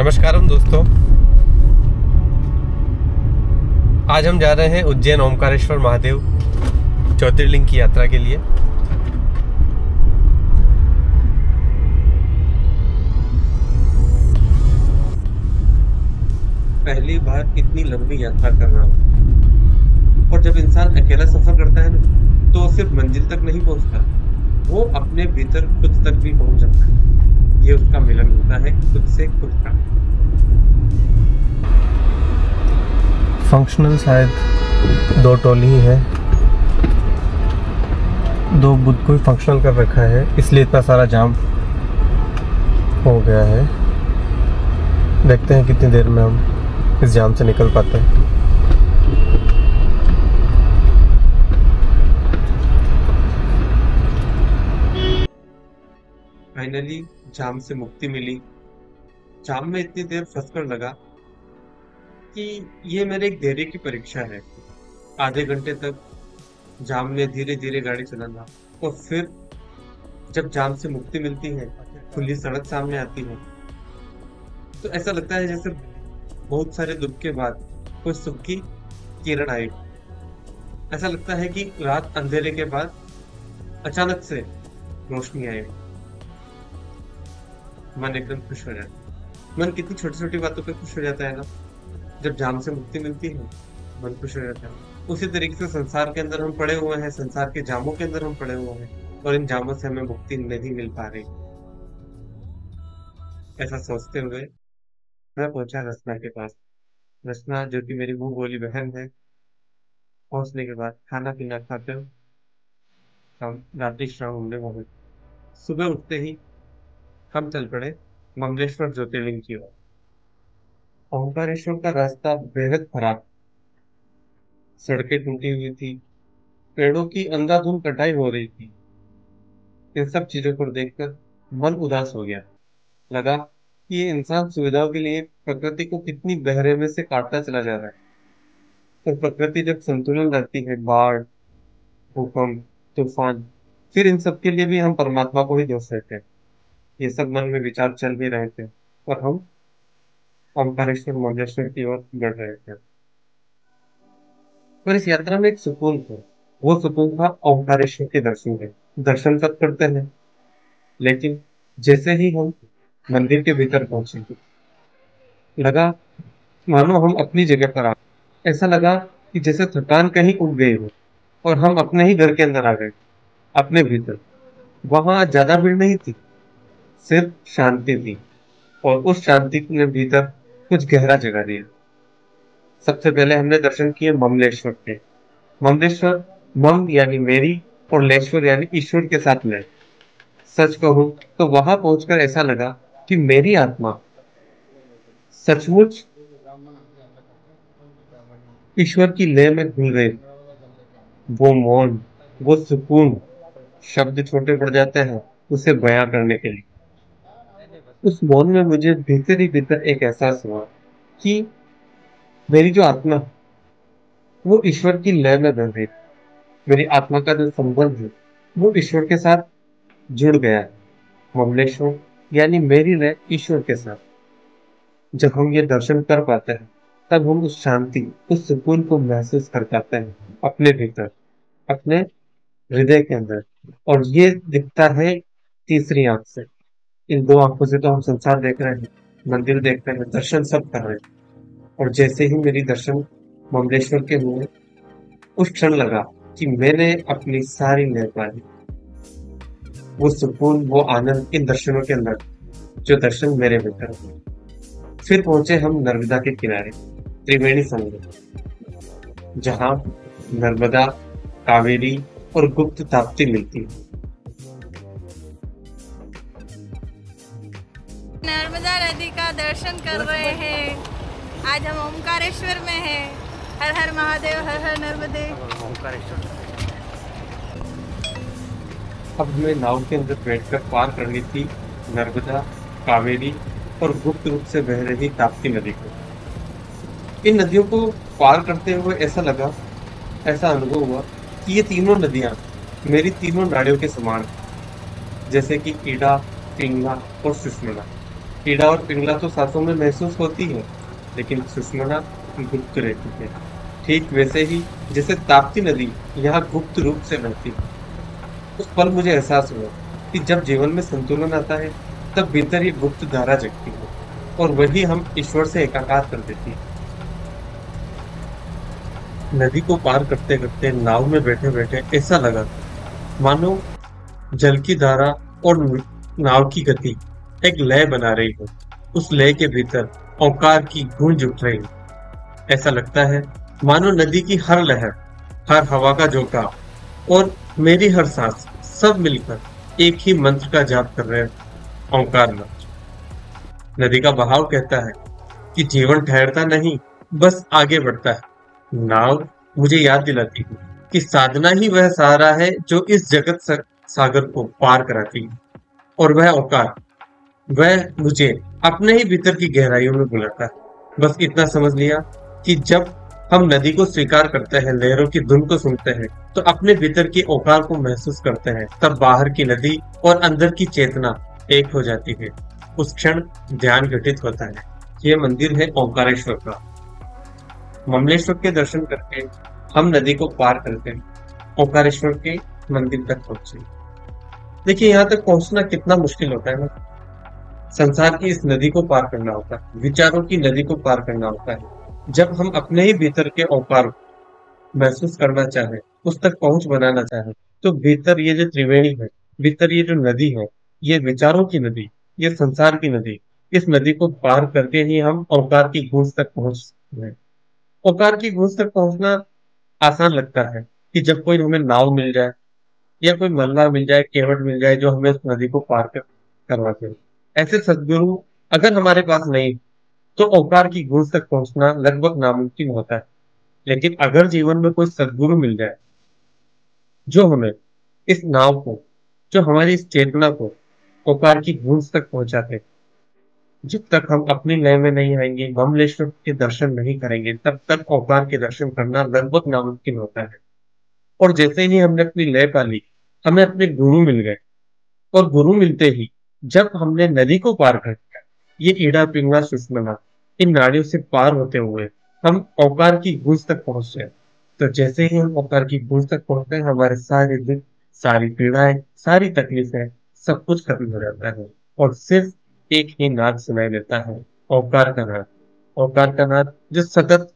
नमस्कारम दोस्तों, आज हम जा रहे हैं उज्जैन ओमकारेश्वर महादेव ज्योतिर्लिंग की यात्रा के लिए। पहली बार इतनी लंबी यात्रा कर रहा हूँ। और जब इंसान अकेला सफर करता है ना, तो वो सिर्फ मंजिल तक नहीं पहुंचता, वो अपने भीतर खुद तक भी पहुंच जाता है। ये उसका मिलन होता है खुद से खुद का। फंक्शनल शायद 2 टोली ही है, 2 बुध को ही फंक्शनल कर रखा है, इसलिए इतना सारा जाम हो गया है। देखते हैं कितनी देर में हम इस जाम से निकल पाते हैं। फाइनली जाम से मुक्ति मिली। जाम में इतनी देर फंस कर लगा कि ये मेरे एक धैर्य की परीक्षा है। आधे घंटे तक जाम में धीरे धीरे गाड़ी चलाना, और फिर जब जाम से मुक्ति मिलती है, खुली सड़क सामने आती है, तो ऐसा लगता है जैसे बहुत सारे दुख के बाद कोई सुख की किरण आई। ऐसा लगता है कि रात अंधेरे के बाद अचानक से रोशनी आई। मन एकदम खुश हो जाता है। मन कितनी छोटी छोटी बातों पे खुश हो जाता है ना। जब जाम से मुक्ति मिलती है, मन खुश हो जाता है। उसी तरीके से संसार के अंदर हम पड़े हुए हैं, संसार के जामों के अंदर हम पड़े हुए हैं, और इन जामों से हमें मुक्ति नहीं मिल पा रही। ऐसा सोचते हुए मैं पहुंचा रचना के पास। रचना, जो कि मेरी मुंह बोली बहन है। पहुंचने के बाद खाना पीना खाते हुए हम रात्रि श्राम घूमने पहुंचे। सुबह उठते ही हम चल पड़े ममलेश्वर ज्योतिर्लिंग की ओर। ओंकारेश्वर का रास्ता बेहद खराब, सड़कें टूटी हुई थी, पेड़ों की अंधाधुंध कटाई हो रही थी। इन सब चीजों को देखकर मन उदास हो गया। लगा कि ये इंसान सुविधाओं के लिए प्रकृति को कितनी गहरे में से काटता चला जा रहा है। तो प्रकृति जब संतुलन रहती है, बाढ़, भूकंप, तूफान, फिर इन सब के लिए भी हम परमात्मा को ही दोष देते हैं। ये सब मन में विचार चल भी रहे थे, और हम ओंकारेश्वर मंगलेश्वर की ओर बढ़ रहे थे। पर इस यात्रा में एक सुकून था। वो सुकून था ओंकारेश्वर के दर्शन के। दर्शन सब करते हैं, लेकिन जैसे ही हम मंदिर के भीतर पहुंचे, लगा मानो हम अपनी जगह पर आ गए। ऐसा लगा कि जैसे थकान कहीं उड़ गई हो, और हम अपने ही घर के अंदर आ गए, अपने भीतर। वहां ज्यादा भीड़ नहीं थी, सिर्फ शांति थी, और उस शांति ने भीतर कुछ गहरा जगा दिया। सबसे पहले हमने दर्शन किए ममलेश्वर के। ममलेश्वर, मम यानी मेरी, और लेश्वर यानी ईश्वर के साथ मैं। सच कहूं तो वहां पहुंचकर ऐसा लगा कि मेरी आत्मा सचमुच ईश्वर की लय में घुल गई। वो मौन, वो सुकून, शब्द छोटे पड़ जाते हैं उसे बयां करने के लिए। उस मौन में मुझे भीतर ही भीतर एक एहसास हुआ कि मेरी जो आत्मा है, वो ईश्वर की लय में बन रही। मेरी आत्मा का जो संबंध है, वो ईश्वर के साथ जुड़ गया है। ममलेश्वर यानी मेरी लय ईश्वर के साथ। जब हम ये दर्शन कर पाते हैं, तब हम उस शांति, उस सुकून को महसूस कर पाते हैं अपने भीतर, अपने हृदय के अंदर। और ये दिखता है तीसरी आंख से। इन 2 आंखों से तो हम संसार देख रहे हैं, मंदिर देख रहे हैं, दर्शन सब कर रहे हैं। और जैसे ही मेरी दर्शन ममलेश्वर के हुए, उस क्षण लगा कि मैंने अपनी सारी लय पा ली। वो सुकून, वो आनंद इन दर्शनों के अंदर, जो दर्शन मेरे भीतर हुए। फिर पहुंचे हम नर्मदा के किनारे, त्रिवेणी संगम, जहां नर्मदा, कावेरी और गुप्त ताप्ती मिलती है। नर्मदा नदी का दर्शन कर रहे हैं। आज हम ओमकारेश्वर में हैं। हर हर महादेव, हर हर नर्मदे। अब हमें नाव के अंदर बैठकर पार करनी थी नर्मदा, कावेरी और गुप्त रूप से बह रही ताप्ती नदी को। इन नदियों को पार करते हुए ऐसा लगा, ऐसा अनुभव हुआ कि ये तीनों नदियां मेरी तीनों नाड़ियों के समान हैं, जैसे कि ईड़ा, पिंगला और सुषमना। पीड़ा और पिंगला तो सांसों में महसूस होती है, लेकिन सुषमना गुप्त रहती है। ठीक वैसे ही जैसे ताप्ती नदी यहाँ गुप्त रूप से बहती है। उस पल मुझे एहसास हुआ कि जब जीवन में संतुलन आता है, तब भीतर ही गुप्त धारा जगती है और वही हम ईश्वर से एकाकार कर देती है। नदी को पार करते करते नाव में बैठे बैठे ऐसा लगा मानो जल की धारा और नाव की गति एक लय बना रही हो। उस लय के भीतर ओंकार की गूंज उठ रही है। ऐसा लगता है मानो नदी की हर लहर, हर हवा का झोंका और मेरी हर सांस सब मिलकर एक ही मंत्र का जाप कर रहे हैं, ओंकार मंत्र। नदी का बहाव कहता है कि जीवन ठहरता नहीं, बस आगे बढ़ता है। नाव मुझे याद दिलाती है कि साधना ही वह सहारा है जो इस जगत सागर को पार कराती है। और वह ओंकार, वह मुझे अपने ही भीतर की गहराइयों में बुलाता है। बस इतना समझ लिया कि जब हम नदी को स्वीकार करते हैं, लहरों की धुन को सुनते हैं, तो अपने भीतर की ओंकार को महसूस करते हैं, तब बाहर की नदी और अंदर की चेतना एक हो जाती है। उस क्षण ध्यान घटित होता है। ये मंदिर है ओंकारेश्वर का। ममलेश्वर के दर्शन करके हम नदी को पार करते ओंकारेश्वर के मंदिर तक पहुंचे। देखिए, यहाँ तक पहुंचना कितना मुश्किल होता है ना। संसार की इस नदी को पार करना होता है, विचारों की नदी को पार करना होता है। जब हम अपने ही भीतर के ओंकार महसूस करना चाहे, उस तक पहुंच बनाना चाहे, तो भीतर ये जो त्रिवेणी है, भीतर ये जो नदी है, ये विचारों की नदी, ये संसार की नदी, इस नदी को पार करके ही हम ओंकार की गूंज तक पहुंच सकते हैं। ओंकार की गूंज तक पहुंचना आसान लगता है कि जब कोई हमें नाव मिल जाए या कोई मल्लाह मिल जाए, केवट मिल जाए, जो हमें उस नदी को पार करवा दे। ऐसे सदगुरु अगर हमारे पास नहीं, तो ओंकार की गूंज तक पहुंचना लगभग नामुमकिन होता है। लेकिन अगर जीवन में कोई सदगुरु मिल जाए जो हमें इस नाव को, जो हमारी इस चेतना को ओंकार की गूंज तक पहुंचाते, जब तक हम अपनी लय में नहीं आएंगे, ममलेश्वर के दर्शन नहीं करेंगे, तब तक ओंकार के दर्शन करना लगभग नामुमकिन होता है। और जैसे ही हमने अपनी लय पाली, हमें अपने गुरु मिल गए। और गुरु मिलते ही जब हमने नदी को पार कर दिया, ये ईड़ा पिंगला सुषमना, इन नाड़ियों से पार होते हुए हम ओंकार की गूंज तक पहुंच गए। तो जैसे ही हम ओंकार की गूंज तक पहुंचते हैं, हमारे सारे दुख, सारी पीड़ाएं, सारी तकलीफें, सब कुछ खत्म हो जाता है और सिर्फ एक ही नाद सुनाई देता है, ओंकार का नाद। ओंकार का नाद जो सतत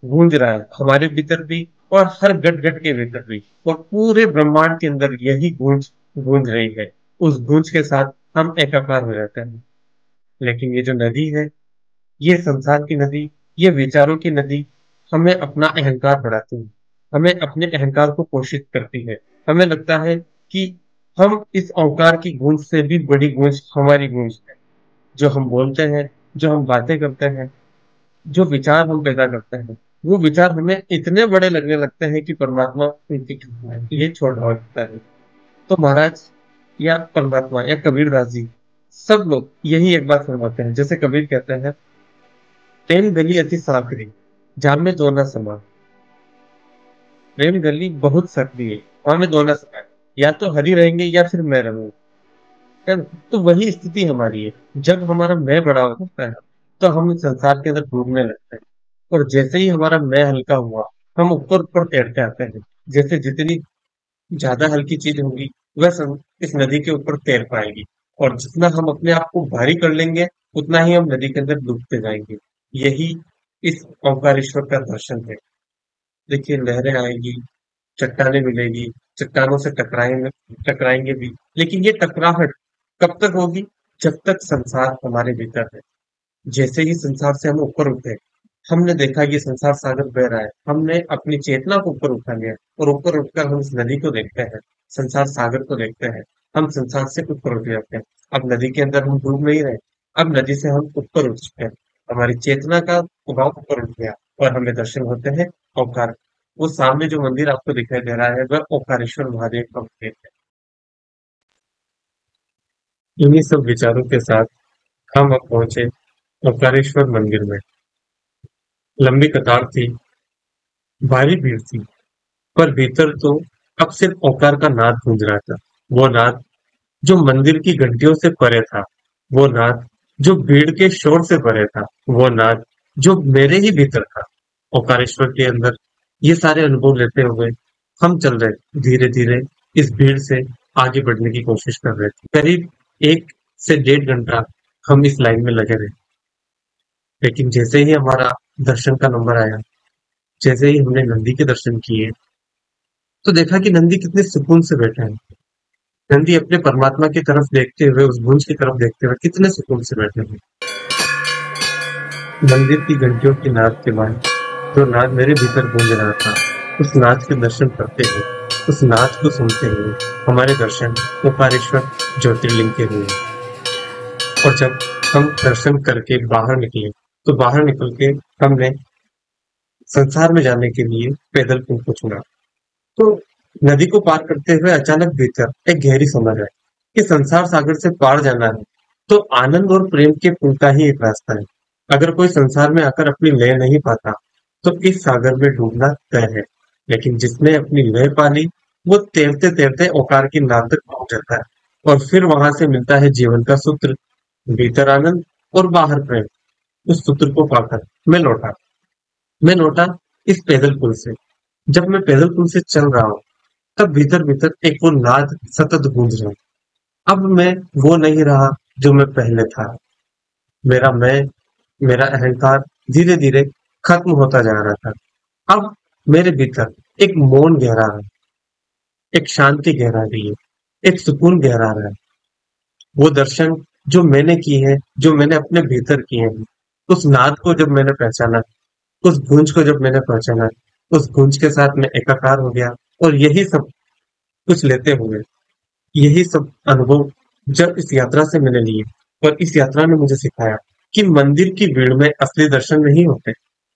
गूंज रहा है हमारे भीतर भी और हर गट गट के भीतर भी, और पूरे ब्रह्मांड के अंदर यही गूंज गूंज रही है। उस गूंज के साथ हम एकाकार हो जाते हैं। लेकिन ये जो नदी है, ये संसार की नदी, ये विचारों की नदी हमें अपना अहंकार बढ़ाती है, हमें अपने अहंकार को पोषित करती है। हमें लगता है कि हम इस ओंकार की गूंज से भी बड़ी गूंज हमारी गूंज है। जो हम बोलते हैं, जो हम बातें करते हैं, जो विचार हम पैदा करते हैं, वो विचार हमें इतने बड़े लगने लगते हैं कि परमात्मा ये छोड़ सकता है। तो महाराज या परमात्मा या कबीरदास जी, सब लोग यही एक बात फरमाते हैं। जैसे कबीर कहते हैं, प्रेम गली अति साकरी, जाम में दो ना समा। प्रेम गली बहुत सकती है, वहां में दो ना समा, या तो हरि रहेंगे या फिर मैं रहूंगा। है ना? तो वही स्थिति हमारी है। जब हमारा मैं बड़ा होता है, तो हम इस संसार के अंदर डूबने लगते हैं। और जैसे ही हमारा मैं हल्का हुआ, हम ऊपर ऊपर तैरते आते हैं। जैसे जितनी ज्यादा हल्की चीज होगी, वह इस नदी के ऊपर तैर पाएगी। और जितना हम अपने आप को भारी कर लेंगे, उतना ही हम नदी के अंदर डूबते जाएंगे। यही इस ओंकारेश्वर का दर्शन है। देखिए, लहरें आएगी, चट्टानें मिलेगी, चट्टानों से टकराएंगे, टकराएंगे भी। लेकिन ये टकराहट कब तक होगी? जब तक संसार हमारे भीतर है। जैसे ही संसार से हम ऊपर उठे, हमने देखा ये संसार सागर बह रहा है, हमने अपनी चेतना को ऊपर उठा लिया और ऊपर उठकर हम इस नदी को देखते हैं, संसार सागर को देखते हैं। हम संसार से ऊपर उठ जाते हैं। अब नदी के अंदर हम डूब नहीं रहे, अब नदी से हम ऊपर उठ चुके हैं। हमारी चेतना का उभाव ऊपर उठ गया और हमें दर्शन होते हैं ओंकार। वो सामने जो मंदिर आपको दिखाई दे रहा है, वह ओंकारेश्वर महादेव का मंदिर है। इन्हीं सब विचारों के साथ हम अब पहुंचे ओंकारेश्वर मंदिर में। लंबी कतार थी, भारी भीड़ थी, पर भीतर तो अब सिर्फ ओंकार का नाद गूंज रहा था। वो नाद जो मंदिर की घंटियों से परे था, वो नाद जो भीड़ के शोर से भरे था, वो नाद जो मेरे ही भीतर था। ओंकारेश्वर के अंदर ये सारे अनुभव लेते हुए हम चल रहे धीरे धीरे इस भीड़ से आगे बढ़ने की कोशिश कर रहे थे। करीब 1 से 1.5 घंटा हम इस लाइन में लगे रहे, लेकिन जैसे ही हमारा दर्शन का नंबर आया, जैसे ही हमने नंदी के दर्शन किए, तो देखा कि नंदी कितने सुकून से बैठा है। नंदी अपने परमात्मा की तरफ देखते हुए, उस भुंज की तरफ देखते हुए कितने सुकून से बैठे हैं। मंदिर की घंटियों की नाद के बाद जो नाद मेरे भीतर गूंज रहा था, उस नाद के दर्शन करते हुए, उस नाद को सुनते हुए हमारे दर्शन ओंकारेश्वर ज्योतिर्लिंग के हुए। और जब हम दर्शन करके बाहर निकले, तो बाहर निकल के हमने संसार में जाने के लिए पैदल पुल को चुना। तो नदी को पार करते हुए अचानक भीतर एक गहरी समझ आई कि संसार सागर से पार जाना है तो आनंद और प्रेम के पुल का ही एक रास्ता है। अगर कोई संसार में आकर अपनी लय नहीं पाता तो इस सागर में डूबना तय है, लेकिन जिसने अपनी लय पा ली वो तैरते तैरते ओकार की नाद तक पहुंच जाता है और फिर वहां से मिलता है जीवन का सूत्र, भीतर आनंद और बाहर प्रेम। उस सूत्र को पाकर मैं लौटा इस पैदल पुल से। जब मैं पैदल पुल से चल रहा हूँ तब भीतर भीतर एक वो नाद सतत गूंज रहा है। अब मैं वो नहीं रहा जो मैं पहले था। मेरा अहंकार धीरे धीरे खत्म होता जा रहा था। अब मेरे भीतर एक मौन गहरा रहा है, एक शांति गहरा रही है, एक सुकून गहरा रहा है। वो दर्शन जो मैंने किए हैं, जो मैंने अपने भीतर किए हैं, उस नाद को जब मैंने पहचाना, उस गूंज को जब मैंने पहचाना, उस गूंज के साथ मैं एकाकार हो गया। और यही सब कुछ लेते हुए, यही सब अनुभव जब इस यात्रा से मैंने लिए, और इस यात्रा ने मुझे सिखाया कि मंदिर की भीड़ में असली दर्शन नहीं होते।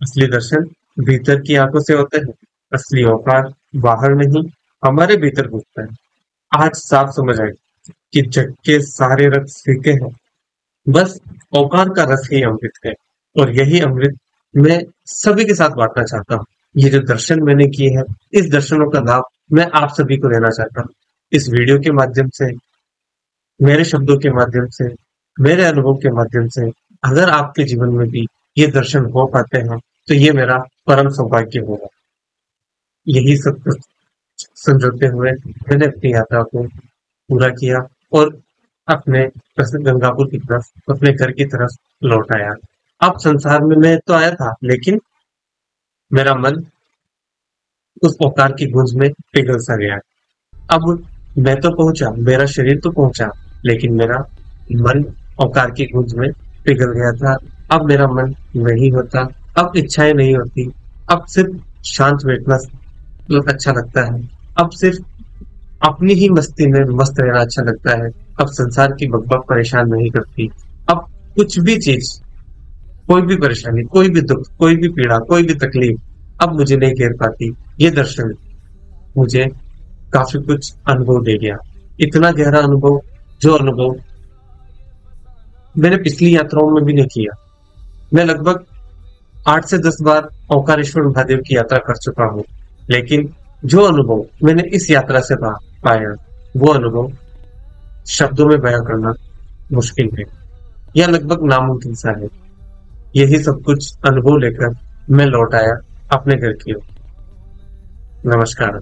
असली दर्शन भीतर की आंखों से होते हैं। असली औकार बाहर नहीं, हमारे भीतर घुसता है। आज साफ समझ आई कि जग के सारे रस फीके हैं, बस औकार का रस ही अमृत है। और यही अमृत मैं सभी के साथ बांटना चाहता हूँ। ये जो दर्शन मैंने किए हैं, इस दर्शनों का लाभ मैं आप सभी को देना चाहता हूँ। इस वीडियो के माध्यम से, मेरे शब्दों के माध्यम से, मेरे अनुभव के माध्यम से, अगर आपके जीवन में भी ये दर्शन हो पाते हैं तो ये मेरा परम सौभाग्य होगा। यही सब कुछ संजोते हुए मैंने अपनी यात्रा को पूरा किया और अपने गंगापुर की तरफ, अपने घर की तरफ लौट आया। अब संसार में मैं तो आया था, लेकिन मेरा मन उस ओकार की गूंज में पिघल सा गया। अब मैं तो पहुंचा, मेरा शरीर तो पहुंचा, लेकिन मेरा मन ओकार की गूंज में पिघल गया था। अब मेरा मन नहीं होता, अब इच्छाएं नहीं होती, अब सिर्फ शांत बैठना अच्छा लगता है। अब सिर्फ अपनी ही मस्ती में मस्त रहना अच्छा लगता है। अब संसार की बकबक परेशान नहीं करती। अब कुछ भी चीज, कोई भी परेशानी, कोई भी दुख, कोई भी पीड़ा, कोई भी तकलीफ अब मुझे नहीं घेर पाती। ये दर्शन मुझे काफी कुछ अनुभव दे गया। इतना गहरा अनुभव, जो अनुभव मैंने पिछली यात्राओं में भी नहीं किया। मैं लगभग 8 से 10 बार ओंकारेश्वर महादेव की यात्रा कर चुका हूँ, लेकिन जो अनुभव मैंने इस यात्रा से पाया, वो अनुभव शब्दों में बयां करना मुश्किल है, या लगभग नामुमकिन सा है। यही सब कुछ अनुभव लेकर मैं लौट आया अपने घर की ओर। नमस्कार।